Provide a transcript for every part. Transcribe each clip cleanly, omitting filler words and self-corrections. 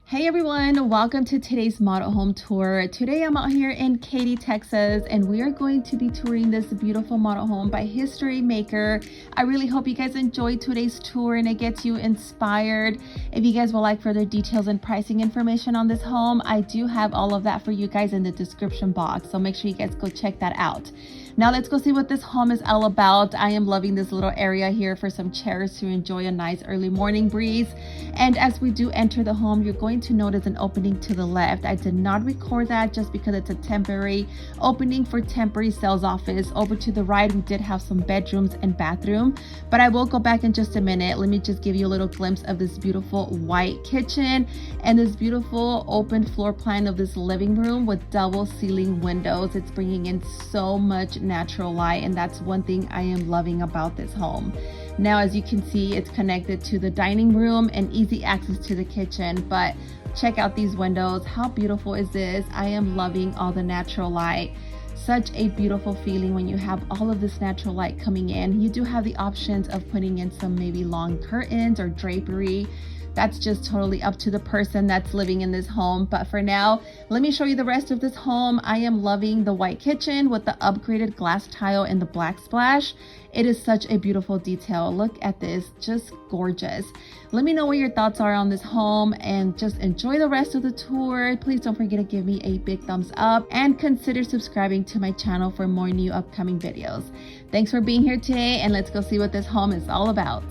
Hey everyone, welcome to today's model home tour. Today I'm out here in Katy, Texas, and we are going to be touring this beautiful model home by History Maker. I really hope you guys enjoyed today's tour and it gets you inspired. If you guys would like further details and pricing information on this home, I do have all of that for you guys in the description box, so make sure you guys go check that out. Now let's go see what this home is all about. I am loving this little area here for some chairs to enjoy a nice early morning breeze. And as we do enter the home, you're going to notice an opening to the left. I did not record that just because it's a temporary opening for temporary sales office. Over to the right, we did have some bedrooms and bathroom, but I will go back in just a minute. Let me just give you a little glimpse of this beautiful white kitchen and this beautiful open floor plan of this living room with double ceiling windows. It's bringing in so much natural light, and that's one thing I am loving about this home. Now, as you can see, it's connected to the dining room and easy access to the kitchen, but check out these windows. How beautiful is this? I am loving all the natural light. Such a beautiful feeling when you have all of this natural light coming in. You do have the options of putting in some maybe long curtains or drapery. That's just totally up to the person that's living in this home. But for now, let me show you the rest of this home. I am loving the white kitchen with the upgraded glass tile and the black splash. It is such a beautiful detail. Look at this, just gorgeous. Let me know what your thoughts are on this home and just enjoy the rest of the tour. Please don't forget to give me a big thumbs up and consider subscribing to my channel for more new upcoming videos. Thanks for being here today, and let's go see what this home is all about.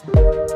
you.